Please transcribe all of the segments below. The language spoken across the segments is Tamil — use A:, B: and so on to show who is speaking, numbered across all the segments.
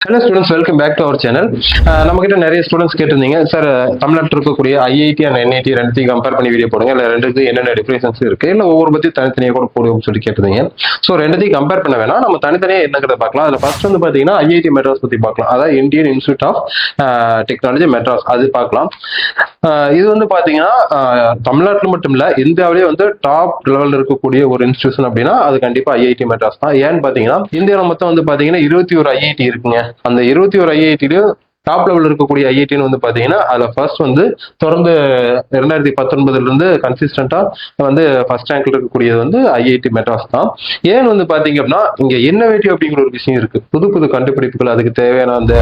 A: Hello students, welcome back to our channel. நம்ம கிட்ட நிறைய ஸ்டூடெண்ட்ஸ் கேட்டிருந்தீங்க, சார் தமிழ்நாட்டில் இருக்கக்கூடிய ஐஐடி அண்ட் என்ஐடி ரெண்டுத்தையும் கம்பேர் பண்ணி வீடியோ போடுங்க, இல்லை ரெண்டுக்கு என்னென்ன டிஃபரன்ஸ் இருக்கு, இல்லை ஒவ்வொரு பத்தி தனித்தனியாக கூட போடுவோம்னு சொல்லி கேட்டிருந்தீங்க. ஸோ ரெண்டுத்தையும் கம்பேர் பண்ண வேணாம், நம்ம தனித்தனியாக என்னங்கிறத பார்க்கலாம். அதில் ஃபர்ஸ்ட் வந்து பார்த்தீங்கன்னா ஐஐடி மெட்ராஸ் பற்றி பார்க்கலாம். அதாவது Indian institute of technology Madras, அது பார்க்கலாம். இது வந்து பார்த்தீங்கன்னா தமிழ்நாட்டில் மட்டும் இல்லை, இந்தியாவிலேயே வந்து டாப் லெவலில் இருக்கக்கூடிய ஒரு இன்ஸ்டியூஷன் அப்படின்னா அது கண்டிப்பாக ஐஐடி மெட்ராஸ் தான். ஏன்னு பார்த்தீங்கன்னா இந்தியாவில் மொத்தம் வந்து பார்த்தீங்கன்னா 21 ஐஐடி இருக்குங்க. அந்த 21 ஐஐடிலையும் டாப் லெவல் இருக்கக்கூடிய ஐஐடின்னு வந்து பாத்தீங்கன்னா அதுல ஃபர்ஸ்ட் வந்து தொடர்ந்து 2019 இருந்து கன்சிஸ்டன்டா வந்து ஃபர்ஸ்ட் ரேங்க்ல இருக்கக்கூடியது வந்து ஐஐடி மெட்ராஸ் தான். ஏன் வந்து பாத்தீங்க அப்படின்னா இங்க இன்னோவேட்டிவ் அப்படிங்கிற ஒரு விஷயம் இருக்கு. புது புது கண்டுபிடிப்புகள், அதுக்கு தேவையான அந்த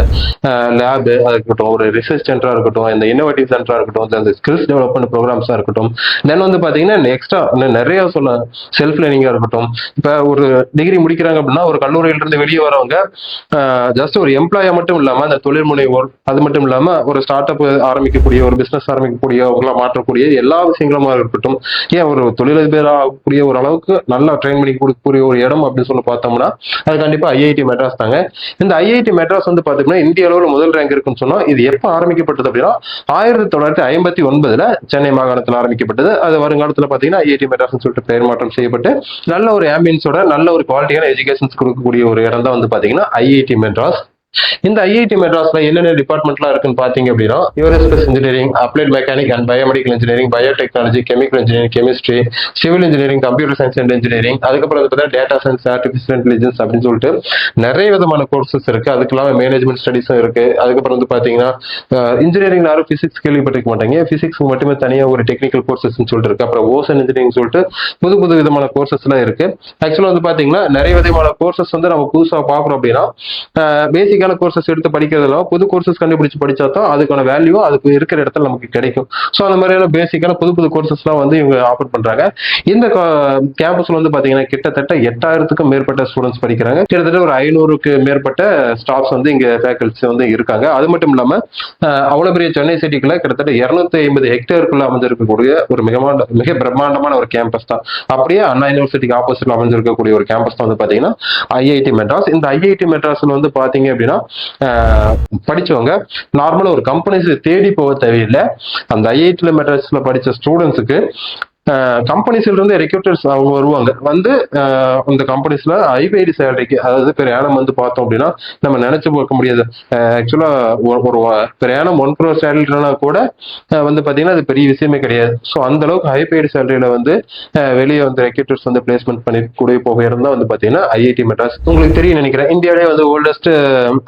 A: லேப் இருக்கட்டும், ஒரு ரிசர்ச் சென்டரா இருக்கட்டும், இந்த இன்னோவேட்டிவ் சென்டரா இருக்கட்டும், அந்த ஸ்கில்ஸ் டெவலப்மெண்ட் ப்ரோக்ராம்ஸா இருக்கட்டும், தென் வந்து பாத்தீங்கன்னா எக்ஸ்ட்ரா நிறைய சொல்ல செல்ஃப் லேர்னிங்கா இருக்கட்டும். இப்ப ஒரு டிகிரி முடிக்கிறாங்க அப்படின்னா ஒரு கல்லூரியில இருந்து வெளியே வரவங்க ஜஸ்ட் ஒரு எம்ப்ளாயா மட்டும் இல்லாம அந்த தொழில் முனைவோர், அது மட்டும் இல்லாம ஒரு ஸ்டார்ட் அப் ஆரம்பிக்கக்கூடிய, ஒரு பிசினஸ் ஆரம்பிக்கக்கூடிய, மாற்றக்கூடிய எல்லா விஷயங்களும் இருக்கட்டும், ஏன் ஒரு தொழிலதிபர் ஆகக்கூடிய ஒரு அளவுக்கு நல்லா ட்ரெயின் பண்ணி கொடுக்கக்கூடிய ஒரு இடம் அப்படின்னு சொல்லி பார்த்தோம்னா அது கண்டிப்பா ஐஐடி மெட்ராஸ் தாங்க. இந்த ஐஐடி மெட்ராஸ் வந்து பாத்தீங்கன்னா இந்திய அளவில் முதல் ரேங்க் இருக்குன்னு சொன்னா இது எப்ப ஆரம்பிக்கப்பட்டது அப்படின்னா 1959 சென்னை மாகாணத்தில் ஆரம்பிக்கப்பட்டது. அது வருங்காலத்தில் பாத்தீங்கன்னா ஐஐடி மெட்ராஸ் சொல்லிட்டு பெயர் மாற்றம் செய்யப்பட்டு நல்ல ஒரு ஆம்பியன்ஸோட நல்ல ஒரு குவாலிட்டியான எஜுகேஷன்ஸ் கொடுக்கக்கூடிய ஒரு இடம் தான் வந்து பாத்தீங்கன்னா ஐஐடி மெட்ராஸ். இந்த ஐஐடி மெட்ராஸ்ல என்னென்ன டிபார்ட்மெண்ட்லாம் இருக்குன்னு பாத்தீங்க அப்படின்னா aerospace engineering, applied mechanic and biomedical engineering, biotechnology, chemical engineering, chemistry, civil engineering, computer science and engineering, அதுக்கப்புறம் வந்து டேட்டா சயின்ஸ், ஆர்டிபிஷியல் இன்டெலிஜென்ஸ் அப்படின்னு சொல்லிட்டு நிறைய விதமான கோர்சஸ் இருக்கு. அதுக்கெல்லாம் மேனேஜ்மெண்ட் ஸ்டடிஸும் இருக்கு. அதுக்கப்புறம் வந்து பாத்தீங்கன்னா இன்ஜினியரிங் யாரும் பிசிக்ஸ் கேள்விப்பட்டிருக்க மாட்டாங்க, பிசிக்ஸ் மட்டுமே தனியா ஒரு டெக்னிக்கல் கோர்சஸ் சொல்லிட்டு இருக்கு. அப்புறம் ஓசன் இன்ஜினியரிங் சொல்லிட்டு புது புது விதமான கோர்சஸ் எல்லாம் இருக்கு. ஆக்சுவலா வந்து பாத்தீங்கன்னா நிறைய விதமான கோர்சஸ் வந்து நம்ம புதுசா பாக்குறோம் அப்படின்னா பேசிக்கான கோர்சஸ் எடுத்து படிக்கிறதுல புது கோர்சஸ் கண்டுபிடிச்சு படிச்சா தான் அதுக்கான வேல்யூ அதுக்கு இருக்கிற இடத்துல நமக்கு கிடைக்கும். ஸோ அந்த மாதிரியான பேசிக்கான புது புது கோர்சஸ்லாம் வந்து இவங்க ஆஃபர் பண்றாங்க. இந்த கேம்பஸ்ல வந்து பாத்தீங்கன்னா கிட்டத்தட்ட 8000க்கும் மேற்பட்ட ஸ்டூடெண்ட்ஸ் படிக்கிறாங்க. கிட்டத்தட்ட ஒரு 500க்கு மேற்பட்ட ஸ்டாஃப்ஸ் வந்து இங்க ஃபேக்கல்டிஸ் வந்து இருக்காங்க. அது மட்டும் இல்லாம அவ்வளவு பெரிய சென்னை சிட்டிக்குள்ள கிட்டத்தட்ட 250 ஹெக்டேருக்குள்ள அமைஞ்சிருக்கக்கூடிய ஒரு மிக பிரம்மாண்டமான ஒரு கேம்பஸ் தான். அப்படியே அண்ணா யூனிவர்சிட்டிக்கு ஆப்போசிட்ல அமைஞ்சிருக்கக்கூடிய ஒரு கேம்பஸ் தான் வந்து பாத்தீங்கன்னா ஐஐடி மெட்ராஸ். இந்த ஐஐடி மெட்ராஸ்ல வந்து பாத்தீங்க அப்படின்னா படிச்சவங்க நார்மலா ஒரு கம்பெனிஸ் தேடி போக தேவையில்லை. அந்த ஐஐடி மெட்ராஸ்ல படிச்ச ஸ்டூடெண்ட்ஸுக்கு கம்பெனிஸ்ல இருந்து ரெக்ரூட்டர்ஸ் அவங்க வருவாங்க. வந்து அந்த கம்பெனிஸ்ல ஐபைடி சேலரிக்கு, அதாவது பெர் ஆனம் வந்து பார்த்தோம் அப்படின்னா நம்ம நினைச்சு பார்க்க முடியாது. ஆக்சுவலா ஒரு பெர் ஆனம் 1 crore சேலரினா கூட வந்து பாத்தீங்கன்னா அது பெரிய விஷயமே கிடையாது. ஸோ அந்த அளவுக்கு ஹைபைடு சேலரியில வந்து வெளியே வந்து ரெக்ரூட்டர்ஸ் வந்து பிளேஸ்மெண்ட் பண்ணி கூட போக இருந்தா வந்து பாத்தீங்கன்னா ஐஐடி மெட்ராஸ். உங்களுக்கு தெரியும் நினைக்கிறேன், இந்தியாவிலே வந்து ஓல்டஸ்ட்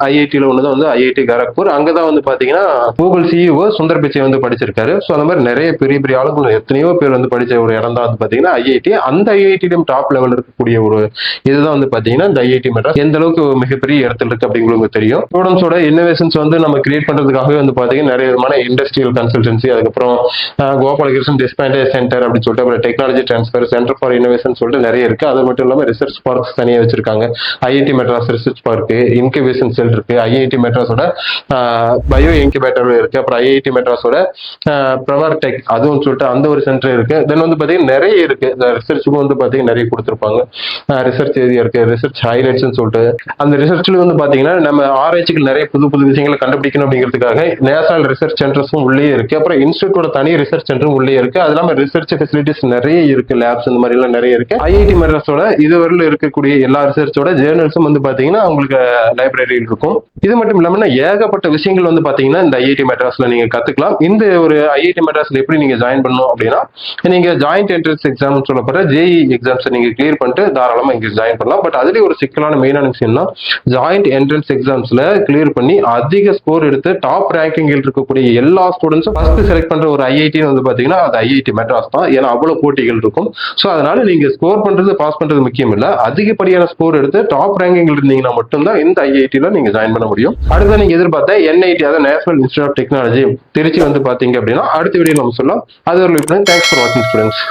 A: ஐஐடியில ஒண்ணுதான் வந்து ஐஐடி கரக்பூர். அங்கதான் வந்து பாத்தீங்கன்னா கூகுள் சிஇஓ சுந்தர் பிச்சை வந்து படிச்சிருக்காரு. ஸோ அந்த மாதிரி நிறைய பெரிய பெரிய ஆளுங்க எத்தனையோ பேர் வந்து படிச்ச ஒரு இடம் தான் வந்து பாத்தீங்கன்னா ஐஐடி. அந்த ஐஐடியிலும் டாப் லெவல் இருக்கக்கூடிய ஒரு இதுதான் வந்து பாத்தீங்கன்னா இந்த ஐஐடி மெட்ராஸ் எந்த அளவுக்கு மிகப்பெரிய இடத்துல இருக்கு அப்படிங்கிறது தெரியும். ஸ்டூடெண்ட்ஸோட இன்னோவேஷன்ஸ் வந்து நம்ம கிரியேட் பண்றதுக்காகவே வந்து பாத்தீங்கன்னா நிறைய விதமான இண்டஸ்ட்ரியல் கன்சல்டன்சி, அதுக்கப்புறம் கோபாலகிருஷ்ணன் டிஸ்பேண்டே சென்டர் அப்படின்னு சொல்லிட்டு, அப்புறம் technology transfer centre for innovation சொல்லிட்டு நிறைய இருக்கு. அது மட்டும் இல்லாம ரிசர்ச் பார்க்ஸ் தனியா வச்சிருக்காங்க. IIT Madras research park, incubation cell இருக்கு. ஐஐடி மெட்ராஸோட பயோ இன்குபேட்டர் இருக்கு. அப்புறம் ஐஐடி மெட்ராஸோட பிரவர் டெக் அதுவும் சொல்லிட்டு அந்த ஒரு சென்டர் இருக்கு. தென் வந்து பாத்தீங்கன்னா நிறைய இருக்கு. ரிசர்ச்சுக்கும் வந்து பாத்தீங்கன்னா நிறைய கொடுத்திருப்பாங்க. ரிசர்ச் ஏரியா இருக்கு, ரிசர்ச் ஹைலைட்ஸ் சொல்லிட்டு அந்த ரிசர்ச்ல வந்து பாத்தீங்கன்னா நம்ம ஆராய்ச்சிக்கு நிறைய புது புது விஷயங்களை கண்டுபிடிக்கணும் அப்படிங்கிறதுக்காக நேஷனல் ரிசர்ச் சென்டர்ஸும் உள்ளே இருக்கு. அப்புறம் இன்ஸ்டியூட்டோட தனி ரிசர்ச் சென்டரும் உள்ளே இருக்கு. அது இல்லாம ரிசர்ச் ஃபெசிலிட்டிஸ் நிறைய இருக்கு, லேப்ஸ் இந்த மாதிரி எல்லாம் நிறைய இருக்கு. ஐஐடி மெட்ராஸோட இதுவரையில இருக்கக்கூடிய எல்லா ரிசர்ச்சோட ஜேர்னல்ஸும் வந்து பாத்தீங்கன்னா உங்களுக்கு லைப்ரரியில் இருக்கும். இது மட்டும் இல்லாம ஏகப்பட்ட விஷயங்கள் வந்து பாத்தீங்கன்னா இந்த ஐஐடி மெட்ராஸ்ல நீங்க கத்துக்கலாம். இந்த ஒரு ஐஐடி மெட்ராஸ்ல எப்படி நீங்க ஜாயின் பண்ணணும் அப்படின்னா நீங்க ஜாயிண்ட் என்ட்ரன்ஸ் எக்ஸாம் சொல்லப்படுற ஜேஇ எக்ஸாம்ஸ் நீங்க கிளியர் பண்ணிட்டு தாராளமா இங்க ஜாயின் பண்ணலாம். பட் அதுலயும் ஒரு சிக்கலான மெயினான விஷயம்னா ஜாயிண்ட் என்ட்ரன்ஸ் எக்ஸாம்ஸ்ல கிளியர் பண்ணி அதிக ஸ்கோர் எடுத்து டாப் ரேங்கிங்கில் இருக்கக்கூடிய எல்லா ஸ்டூடெண்ட்ஸும் ஃபர்ஸ்ட் செலக்ட் பண்ற ஒரு ஐஐடி வந்து பாத்தீங்கன்னா அது ஐஐடி மெட்ராஸ் தான். ஏன்னா அவ்வளவு போட்டிகள் இருக்கும். ஸோ அதனால நீங்க ஸ்கோர் பண்றது பாஸ் பண்றது முக்கியம் இல்ல, அதிகப்படியான ஸ்கோர் எடுத்து டாப் ரேங்கிங் இருந்தீங்கன்னா மட்டும்தான் இந்த ஐஐடில நீங்க ஜாயின் பண்ண முடியும். அடுத்த நீங்க எதிர்பார்த்த என்ஐடி, அதாவது national institute of technology Trichy வந்து பாத்தீங்க அப்படின்னா அடுத்த வீடியோ நம்ம சொல்லலாம். அது ஒரு தேங்க்ஸ் ஃபார் வாட்சிங் ஸ்டூடெண்ட்ஸ்.